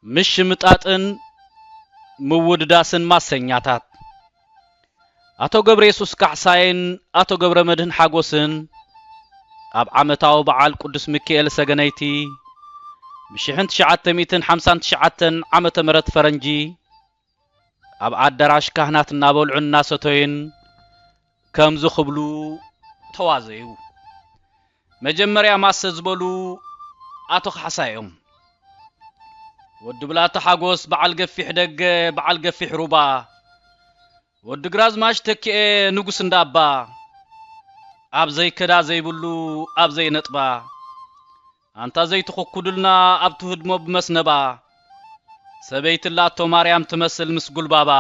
مش مጣጥን ምውድዳስን ማሰኛታት አቶ ገብረ ኢየሱስ ካሕሳይን አቶ ገብረ መድህን ሓጎስን ኣብ ዓመታዊ በዓል ቅዱስ ሚካኤል ሰገነይቲ ብ1959 ዓመተ ምህረት ፈረንጂ ኣብ አዳራሽ ካህናት እናበልዑና ሰቶይን ከም ዝኽብሉ ተዋዘዩ መጀመርያ ማሰ ዝበሉ አቶ ካሕሳዮም ወድ ብላታ ሓጎስ በዓል ገፊሕ ደገ በዓል ገፊሕ ሩባ ወድ ግራዝማች ተኪኤ ንጉስ እንዳባ ኣብ ዘይከዳ ዘይብሉ ኣብ ዘይነጥባ አንታ ዘይትخኩድልና ኣብ ትህድሞ በመስነባ ሰበይትላቶ ማርያም ትመስል ምስ ጉልባባ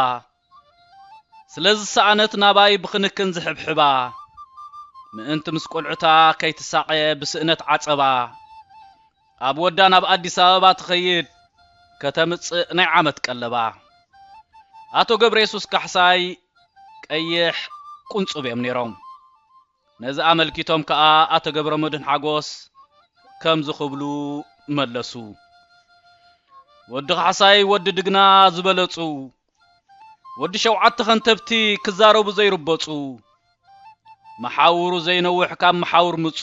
ስለዚ ሰዓነት ናባይ ብኽንክን ዝሕብሕባ ምእንቲ ምስ ቆልዑታ ከይትሳቀ ብስእነት ዓጸባ ኣብ ወዳን ኣብ አዲስ አበባ ትኸይድ ከተምጽእ ናይ ዓመት ቀለባ አቶ ገብረ ኢየሱስ ካሕሳይ ቀይሕ ቁንጹብ እዮም ነይሮም ነዚ አመልኪቶም ከኣ አቶ ገብረ መድህን ሓጎስ ከም ዝኽብሉ መለሱ ወዲ ካሕሳይ ወዲ ድግና ዝበለጹ ወዲ ሸውዓተ ኸንተብቲ ክዛረቡ ዘይርበጹ መሓውሩ ዘይነውሕ ካብ መሓውር ምጹ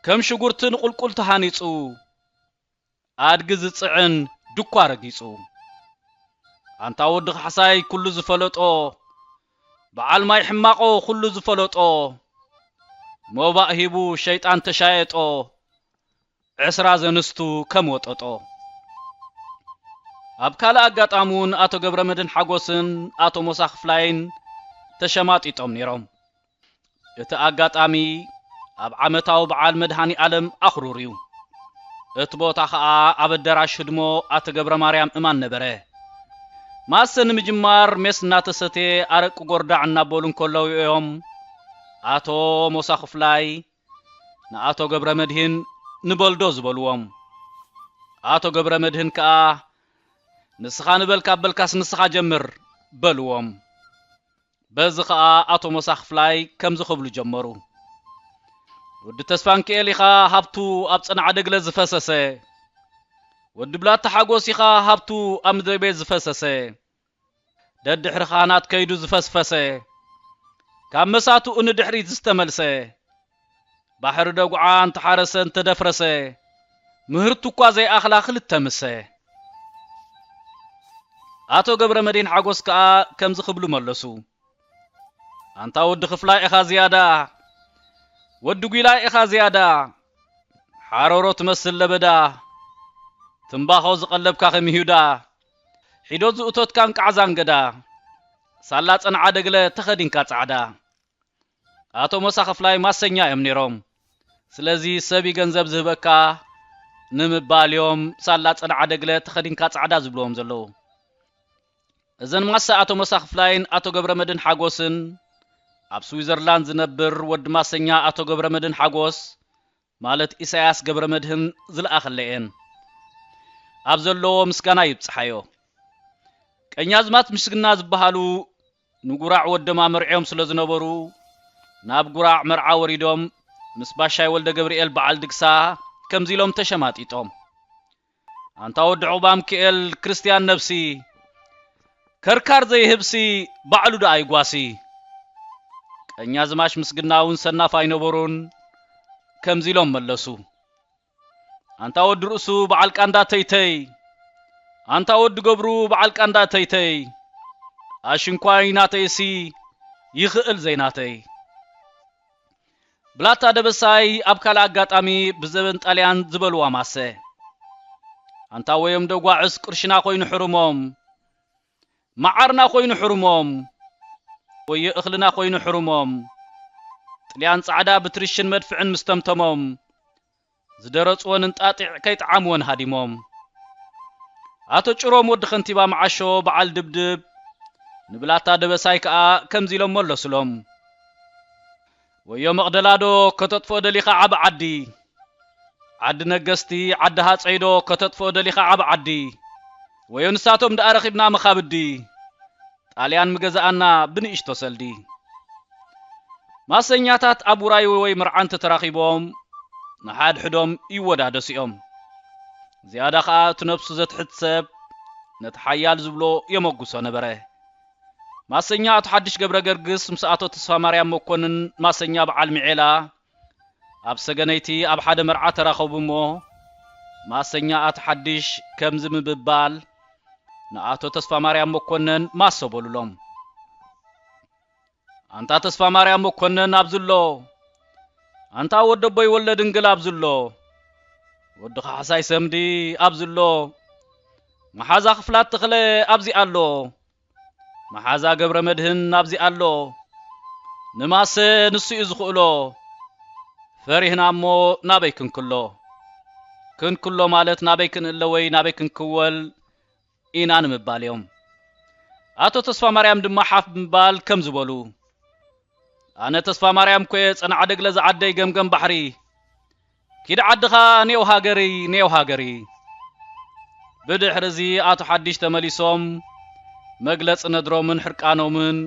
ከም ሽጉርትን ቁልቁል ተሃኒጹ አድግ ዝጽዕን ድኳ ረጊጹ አንታ ወዲ ካሕሳይ ኩሉ ዝፈለጦ በዓል ማይ ሕማቆ ኩሉ ዝፈለጦ ሞባእ ሂቡ ሸይጣን ተሻየጦ ዕስራ ዘንስቱ ከም ወጠጦ ኣብ ካላ አጋጣሙን አቶ ገብረ መድህን ሓጎስን አቶ ሞሳ ክፍላይን ተሸማጢጦም ነይሮም እቲ አጋጣሚ ኣብ ዓመታዊ በዓል መድሃኒ ዓለም አኽሩርዩ እቲ ቦታ ከዓ ኣብ አዳራሽ ህድሞ አቶ ገብረ ማርያም እማን ነበረ ማሰን ምጅማር መስና ተሰቴ አረቅ ጎርዳዕ እናበሉን ኮለው እዮም አቶ ሞሳ ክፍላይ ንአቶ ገብረ መድህን ንበልዶ ዝበልዎም አቶ ገብረ መድህን ከዓ ንስኻ ንበልካ በልካስ ንስኻ ጀምር በልዎም በዚ ከዓ አቶ ሞሳ ክፍላይ ከም ዝኽብሉ ጀመሩ ወዲ ተስፋን ከኤሊኻ ሃብቱ ኣብ ጽንዓ ደግለ ዝፈሰሰ ወዲ ብላታ ሓጎስ ኢኻ ሃብቱ ኣብ ምድረ ቤት ዝፈሰሰ ደድሕሪ ካህናት ከይዱ ዝፈስፈሰ ካብ መሳቱ ንድሕሪት ዝተመልሰ ባሕሪ ደጉዓን ተሓረሰን ተደፍረሰ ምህርቱ እኳ ዘይኣኽላ ክልተ ምሰ አቶ ገብረ መድህን ሓጎስ ከዓ ከም ዝኽብሉ መለሱ አንታ ወዲ ክፍላይ ኢኻ ዝያዳ ወዲ ጉይላይ ኢኻ ዝያዳ ሓረሮ ትመስል ለበዳ ትንባኾ ዝቐለብካ ኸምይሁዳ ሒዶ ዝእቶትካን ቃዕዛን ገዳ ሳላ ጽንዓ ደግለ ተኸዲንካ ጻዕዳ አቶ ሞሳ ክፍላይ ማሰኛ እዮም ነይሮም ስለዚ ሰቢ ገንዘብ ዝህበካ ንምባልዮም ሳላ ጽንዓ ደግለ ተኸዲንካ ጻዕዳ ዝብልዎም ዘለው እዘን ማሰ አቶ ሞሳ ክፍላይን አቶ ገብረ መድህን ሓጎስን ኣብ ስዊዘርላንድ ዝነብር ወዲ ማሰኛ አቶ ገብረ መድህን ሓጎስ ማለት ኢሳያስ ገብረ መድህን ዝለኣኸለየን ኣብ ዘለዎ ምስጋና ይብጽሓዮ ቀኛዝማት ምስግና ዝበሃሉ ንጉራዕ ወደማ መርዒዮም ስለ ዝነበሩ ናብ ጉራዕ መርዓ ወሪዶም ምስ ባሻይ ወልደ ገብርኤል በዓል ድግሳ ከምዚሎም ተሸማጢጦም አንታ ወዲ ዑባም ከኤል ክርስቲያን ነብሲ ከርካር ዘይህብሲ ባዕሉ ዳ አይጓሲ ቀኛዝማች ምስግናውን ሰናፍ አይነበሩን ከምዚሎም መለሱ አንታ ወዲ ርእሱ በዓል ቃንዳ ተይተይ አንታ ወዲ ገብሩ በዓል ቃንዳ ተይተይ አሽንኳይ ናተይሲ ይኽእል ዘይናተይ ብላታ ደበሳይ ኣብ ካላ አጋጣሚ ብዘበን ጣልያን ዝበልዋ ማሰ አንታ ወዮም ደጓዕስ ቅርሽና ኮይኑ ሕሩሞም ማዓርና ኮይኑ ሕሩሞም ወይ እኽልና ኮይኑ ሕሩሞም ጥልያን ጻዕዳ ብትርሽን መድፍዕን ምስተምተሞም ዝደረጽዎን እንጣጢዕ ከይጥዓምዎን ሃዲሞም ኣቶ ጭሮም ወዲ ኸንቲባ መዓሾ በዓል ድብድብ ንብላታ ደበሳይ ከዓ ከምዚ ኢሎም መለሱሎም ወዮ መቕደላዶ ከተጥፎ ደሊኻ ዓብ ዓዲ ዓዲ ነገስቲ ዓዲ ሃፀይዶ ከተጥፎ ደሊኻ ዓብ ዓዲ ወዮ ንሳቶም ዳኣረኺብና መኻብዲ ጣልያን ምገዛኣና ብንእሽቶ ሰልዲ ማሰኛታት አቡራይ ወይ ምርዓንተ ተራኺቦም ንሓድ ሕዶም ይወዳደሲኦም ዝያዳ ከዓ ትነብሱ ዘትሕሰብ ነቲ ሓያል ዝብሎ የመጉሶ ነበረ ማሰኛ አቶ ሓድሽ ገብረ ገርግስ ምስኣቶ ተስፋ ማርያም መኮንን ማሰኛ በዓል ሚዔላ ኣብ ሰገነይቲ ኣብ ሓደ መርዓ ተራኸቡሞ ማሰኛ አቶ ሓድሽ ከምዚ ምብባል ንኣቶ ተስፋ ማርያም መኮንን ማሰበሉሎም አንታ ተስፋ ማርያም መኮንን ኣብዝሎ አንታ ወደቦይ ወለድ እንግል ኣብዝሎ ወድኻ ሓሳይ ሰምዲ ኣብዝሎ መሓዛ ክፍላት ተኽለ ኣብዚ ኣሎ መሓዛ ገብረ መድህን ኣብዚ ኣሎ ንማሰ ንስኡ ዝኽእሎ ፈሪህና እሞ ናበይ ክንክሎ ማለት ናበይ ክንእለ ወይ ናበይ ክንክወል ኢና ንምባል እዮም አቶ ተስፋ ማርያም ድማ ሓፍ ብምባል ከም ዝበሉ ኣነ ተስፋ ማርያም ኮየ ጸንዓ ደግለ ዝዓደይ ገምገም ባሕሪ ኪድ ዓድኻ ኔው ሃገሪ ብድሕርዚ አቶ ሓድሽ ተመሊሶም መግለጽ ነድሮምን ሕርቃኖምን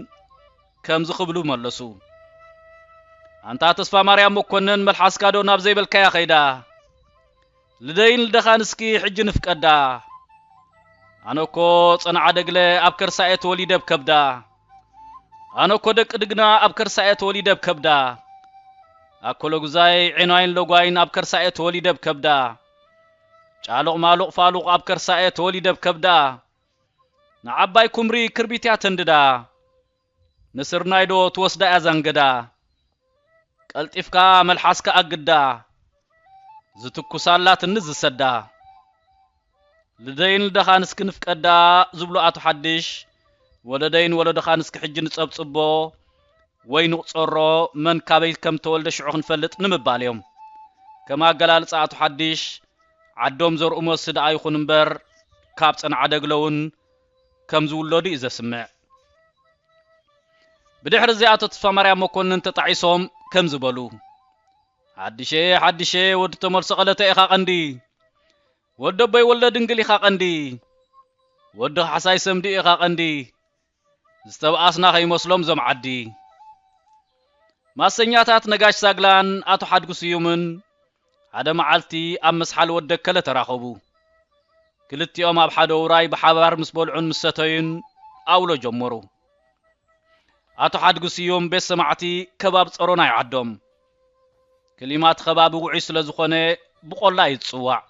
ከም ዝኽብሉ መለሱ አንታ ተስፋ ማርያም መኮንን መልሓስካዶ ናብ ዘይበልካያ ኸይዳ ልደይን ልደኻን እስኪ ሕጂ ንፍቀዳ ኣነኮ ጸንዓ ደግለ ኣብ ከርሳኤ ተወሊደ ብከብዳ ኣነኮ ደቂ ድግና ኣብ ከርሳኤ ተወሊደ ብከብዳ ኣኮሎ ጉዛይ ዒናይን ለጓይን ኣብ ከርሳኤ ተወሊደ ብከብዳ ጫሉቕ ማሉቕ ፋሉቕ ኣብ ከርሳኤ ተወሊደ ብከብዳ ንዓባይ ኩምሪ ክርቢትያ ተንድዳ ንስርናይዶ ትወስዳ እያ ዘንገዳ ቀልጢፍካ መልሓስካ ኣግዳ ዝትኩሳላ ትንዝ ዝሰዳ ልደይን ልደኻን እስኪ ንፍቀዳ ዝብሉ አቶ ሓድሽ ወለደይን ወለደኻን እስኪ ሕጂ ንጸብጽቦ ወይ ንቕጸሮ መን ካበይ ከም ተወልደ ሽዑ ክንፈልጥ ንምባል እዮም ከማ ኣገላልጻ አቶ ሓድሽ ዓዶም ዘርኡ መስድ ኣይኹን እምበር ካብ ጸንዓ ደግለውን ከም ዝውለዱ እዩ ዘስምዕ ብድሕሪ አቶ ተስፋ ማርያም መኮንን ተጣዒሶም ከም ዝበሉ ሓድሼ ወዲ ተመልሶ ቀለተ ኢኻ ቀንዲ ወደቦይ ወለድ እንግል ኢኻ ቀንዲ ወዲ ሓሳይ ሰምዲ ኢኻ ቀንዲ ዝተብኣስና ኸይመስሎም ዞም ዓዲ ማሰኛታት ነጋሽ ሳግላን አቶ ሓድጉስ እዩምን ሓደ መዓልቲ ኣብ መስሓል ወደከለ ተራኸቡ ክልቲኦም ኣብ ሓደ ውራይ ብሓባር ምስ በልዑን ምስ ሰተዩን ኣውሎ ጀመሩ አቶ ሓድጉስ እዮም ቤት ሰማዕቲ ከባብ ጸሮና ይዓዶም ክሊማት ከባቢ ውዑይ ስለ ዝኾነ ብቆላ ይጽዋዕ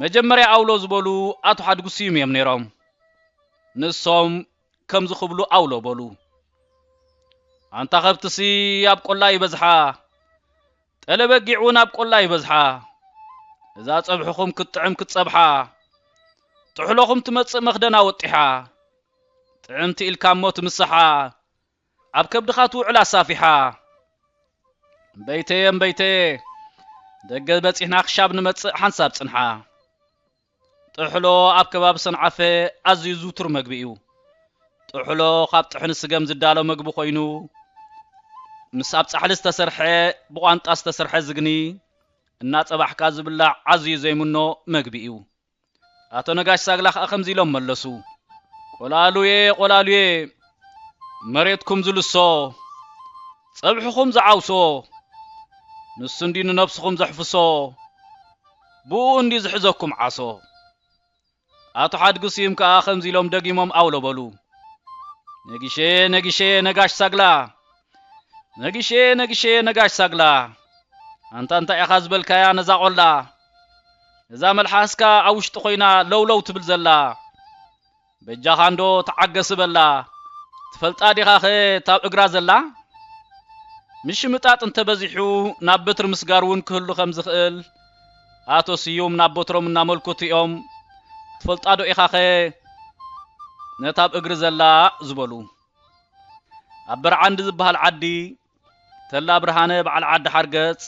መጀመርያ ኣውሎ ዝበሉ አቶ ሓድጉስ እዮም ነይሮም ንሶም ከም ዝኽብሉ ኣውሎ በሉ አንታ ኸብትሲ ኣብ ቆላ ይበዝሓ ጠለበጊዕውን ኣብ ቆላ ይበዝሓ እዛ ጸብሕኹም ክትጥዕም ክትጸብሓ ጥሕሎኹም ትመጽእ መኽደና ወጢሓ ጥዕምቲ ኢልካ እሞ ትምስሓ ኣብ ከብድኻ ትውዕል ኣሳፊሓ እምበይተየ ደገ በፂሕና ክሻብ ንመጽእ ሓንሳብ ጽንሓ ጥሕሎ ኣብ ከባቢ ሰንዓፈ ኣዝዩ ዝውቱር መግቢ እዩ ጥሕሎ ካብ ጥሕኒ ስገም ዝዳሎ መግቢ ኮይኑ ምስ ኣብ ጻሕሊ ዝተሰርሐ ብቋንጣ ዝተሰርሐ ዝግኒ እናጸባሕካ ዝብላዕ ኣዝዩ ዘይምኖ መግቢ እዩ አቶ ነጋሽ ሳግላ ከዓ ከምዚ ኢሎም መለሱ ቆላሉዬ መሬትኩም ዝልሶ ጸብሕኹም ዝዓውሶ ንሱ እንዲ ንነብስኹም ዘሕፍሶ ብኡ እንዲ ዝሕዘኩም ዓሶ አቶ ሓድጉስ እዮም ከዓ ከምዚ ኢሎም ደጊሞም ኣውሎ በሉ ነጊሼ ነጋሽ ሳግላ ነጋሽ ሳግላ አንታ እንታይ ኢኻ ዝበልካያ ነዛ ቆላ እዛ መልሓስካ ኣብ ውሽጢ ኮይና ለውለው ትብል ዘላ በጃኻንዶ ተዓገስ በላ ትፈልጣ ዲኻ ኸ ታብ እግራ ዘላ ምሽ ምጣጥ እንተበዚሑ ናብ በትር ምስጋርውን ክህሉ ከም ዝኽእል አቶ ስዩም ናብ በትሮም እናመልኩት እዮም ትፈልጣ ዶ ኢኻ ኸ ነታብ እግሪ ዘላ ዝበሉ ኣብ በርዓንዲ ዝበሃል ዓዲ ተላ ብርሃነ በዓል ዓዲ ሓርገጽ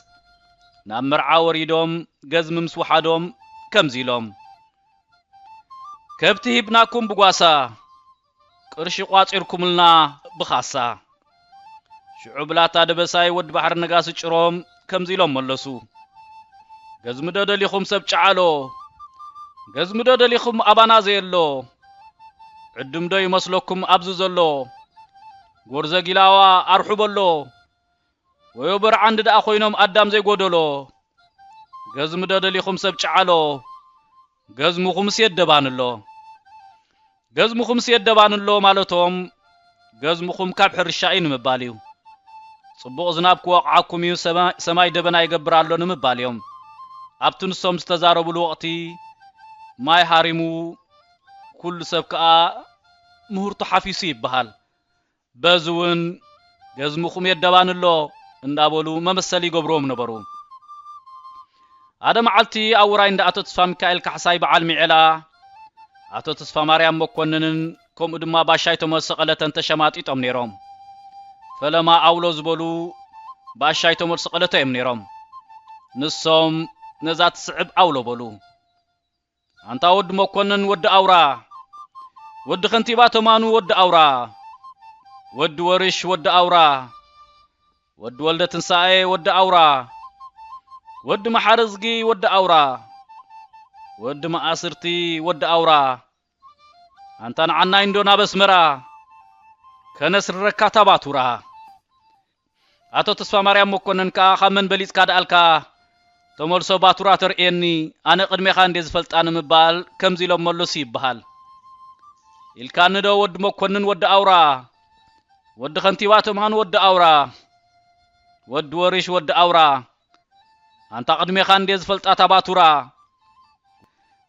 ናብ መርዓ ወሪዶም ገዝሚ ምስ ወሓዶም ከምዚሎም ከብቲ ሂብናኩም ብጓሳ ቅርሺ ቋፂርኩምልና ብኻሳ ሽዑ ብላታ ደበሳይ ወድ ባሕር ነጋስ ጭሮም ከምዚሎም መለሱ ገዝሚ ደደሊኹም ሰብ ጫዓሎ ገዝሚ ደደሊኹም አባና ዘየሎ ዕድም ዶ ይመስለኩም ኣብዙ ዘሎ ጎርዘ ጊላዋ አርሑበሎ ወዮ በርዓንድ ዳ ኮይኖም አዳም ዘይጎደሎ ገዝሚ ደደሊኹም ሰብ ጫዓሎ ገዝሙኹም ሲየደባንሎ ገዝሙኹም ሲየደባንሎ ማለቶም ገዝሙኹም ካብ ሕርሻ ንምባል እዩ ጽቡቕ ዝናብ ክወቕዓኩም እዩ ሰማይ ደበና ይገብራሎ ንምባል እዮም ኣብቲ ንሶም ዝተዛረቡሉ ወቕቲ ማይ ሃሪሙ ኩሉ ሰብ ከዓ ምሁርቱ ሓፊሱ ይበሃል በዝውን ገዝሙኹም የደባንሎ እንዳበሉ መመሰሊ ይገብሮም ነበሩ አደ መዓልቲ አውራይ እንደ አቶ ተስፋ ሚካኤል ካሕሳይ በዓል ሚዕላ አቶ ተስፋ ማርያም መኮንንን ከምኡ ድማ ባሻይ ተመሰቀለተን ተሸማጢጦም ነይሮም ፈለማ አውሎ ዝበሉ ባሻይ ተመሰቀለተም ነይሮም ንሶም ነዛ ትስዕብ አውሎ በሉ አንታ ወድ መኮንን ወድ አውራ ወድ ከንቲባ ተማኑ ወድ አውራ ወድ ወርሽ ወድ አውራ ወድ ወልደ ትንሳኤ ወድ አውራ ወድ መሐረዝጊ ወድ አውራ ወድ ማአስርቲ ወድ አውራ አንታን ዓና እንዶና በስመራ ከነስር ረካታ ባቱራ አቶ ተስፋ ማርያም መኮንን ካ ኸመን በሊጽ ካዳልካ ተመልሶ ባቱራ ተርኤኒ አነ ቅድሜኻ እንደ ዝፈልጣን ምባል ከምዚሎም መለሱ ይበሃል ኢልካንዶ ወድ መኮንን ወድ አውራ ወድ ከንቲባ ተማን ወድ አውራ ወድ ወርሽ ወድ አውራ አንታ ቅድሜኻ እንደ ዝፈልጣታ ባቱራ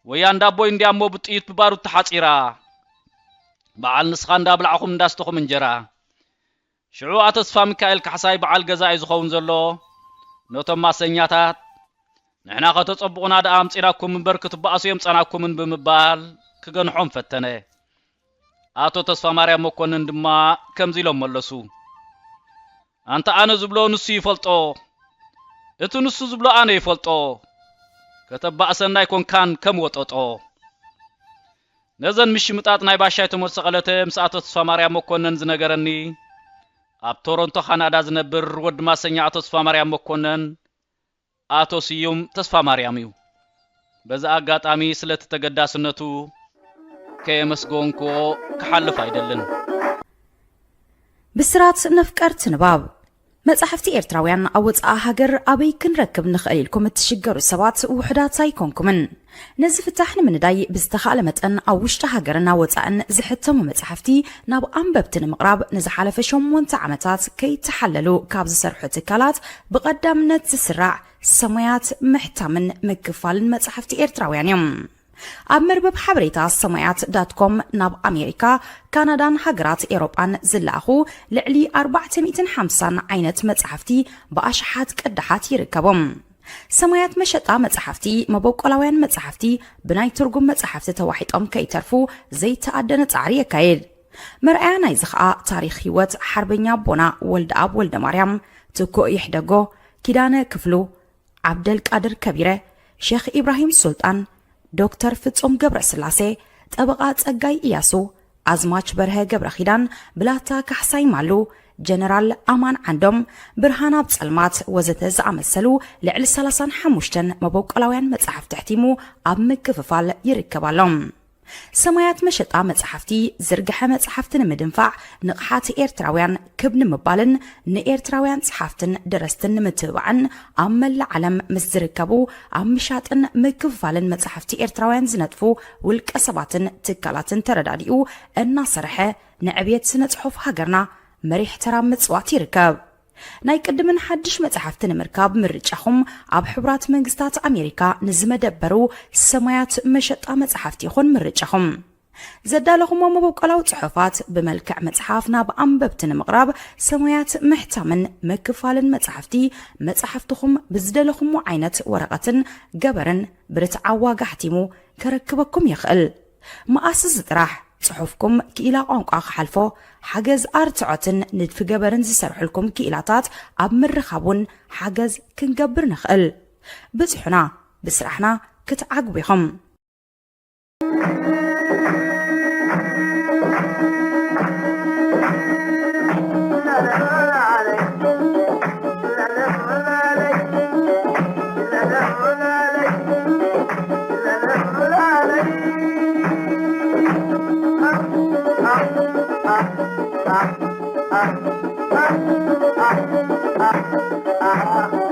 ወያን ዳቦይ እንዲያሞ ብጥይት ብባሩ ተሓጺራ በዓል ንስኻ እንዳብልዓኹም እንዳስተኹም እንጀራ ሽዑ አቶ ተስፋ ሚካኤል ካሕሳይ በዓል ገዛኢ ዝኸውን ዘሎ ነቶም ማሰኛታት ንሕና ከተጸብቑና ዳ አምጺናኩም እምበር ክትበኣሱ የምጸናኩምን ብምባል ክገንሖም ፈተነ አቶ ተስፋ ማርያም መኮንን ድማ ከምዚሎም መለሱ አንተ አነ ዝብሎ ንሱ ይፈልጦ እቲ ንሱ ዝብሎ አነ ይፈልጦ ከተባእሰናይ ኮንካን ከም ወጠጦ ነዘን ምሽምጣጥ ናይ ባሻይ ተመሰቀለተ ምስ አቶ ተስፋ ማርያም መኮንን ዝነገረኒ ኣብ ቶሮንቶ ካናዳ ዝነብር ወድ ማሰኛ አቶ ተስፋ ማርያም መኮንን አቶ ስዩም ተስፋ ማርያም እዩ በዛ አጋጣሚ ስለተተገዳስነቱ ከየመስጎንኮ ከሐልፍ አይደልን ብስራት ነፍቀርት ንባብ መጽሐፍቲ ኤርትራውያን አወጻ ሀገር አበይ ክንረክብ ንኽእልኩም ትሽገሩ ሰባት ውሕዳት አይኮንኩምን ነዚ ፍታሕን ምንዳይ ብዝተኻለ መጠን ኣብ ውሽጢ ሃገርና ወጻእን ዝሕተሙ መጽሐፍቲ ናብ አንበብትን ምቕራብ ንዝሓለፈ 8 ዓመታት ከይተሓለሉ ካብ ዝሰርሑ ትካላት ብቐዳምነት ዝስራዕ ሰማያት ምሕታምን ምክፋልን መጽሐፍቲ ኤርትራውያን እዮም ኣብ መርበብ ሓበሬታ ሰማያት.com ናብ ኣሜሪካ ካናዳን ሃገራት ኤሮጳን ዝለኣኹ ልዕሊ 450 ዓይነት መጽሕፍቲ ብኣሽሓት ቅድሓት ይርከቦም ሰማያት መሸጣ መጽሕፍቲ መበቆላውያን መጽሕፍቲ ብናይ ትርጉም መጽሕፍቲ ተዋሒጦም ከይተርፉ ዘይተኣደነ ጻዕሪ የካየድ መርኣያ ናይ ዝኸኣ ታሪኽ ህይወት ሓርበኛ ቦና ወልደ ኣብ ወልደ ማርያም ትኩእ ይሕደጎ ኪዳነ ክፍሉ ዓብደል ቃድር ከቢረ ሼኽ ኢብራሂም ሱልጣን ዶክተር ፍጹም ገብረ ስላሴ ጠበቃ ጸጋይ ኢያሱ አዝማች በርሀ ገብረ ኺዳን ብላታ ካሕሳይ ማሉ ጀነራል አማን ዓንዶም ብርሃን ኣብ ጸልማት ወዘተ ዝኣመሰሉ ልዕሊ 35 መበቆላውያን መጽሕፍቲ ሕቲሙ ኣብ ምክፍፋል ይርከባሎም ሰማያት መሸጣ መጽሕፍቲ ዝርግሐ መጽሕፍትን ምድንፋዕ ንቕሓት ኤርትራውያን ክብን ምባልን ንኤርትራውያን ጸሓፍትን ደረስትን ምትብዓን ኣብ መላ ዓለም ምስ ዝርከቡ ኣብ ምሻጥን ምክፍፋልን መጽሕፍቲ ኤርትራውያን ዝነጥፉ ውልቀ ሰባትን ትካላትን ተረዳዲኡ እናሰርሐ ንዕብየት ስነ ጽሑፍ ሃገርና መሪሕ ተራ ምጽዋት ይርከብ ናይ ቅድምን ሓድሽ መጽሕፍትን ምርካብ ምርጫኹም ኣብ ሕብራት መንግስታት ኣሜሪካ ንዝመደበሩ ሰማያት መሸጣ መጽሕፍቲ ይኹን ምርጫኹም ዘዳለኹም መበቆላው ጽሑፋት ብመልክዕ መጽሓፍ ናብ አንበብትን ምቕራብ ሰማያት ምሕታምን ምክፋልን መጽሕፍትኹም ብዝደለኹም ዓይነት ወረቐትን ገበርን ብርትዓዋ ጋሕቲሙ ከረክበኩም ይኽእል ማኣስ ዝጥራሕ ጽሑፍኩም ክኢላ ቋንቋ ክሓልፎ ሓገዝ ኣርትዖትን ንድፊ ገበርን ዝሰርሑልኩም ክኢላታት ኣብ ምርኻቡን ሓገዝ ክንገብር ንኽእል بزحنا بسرحنا كتعقبيهم Ah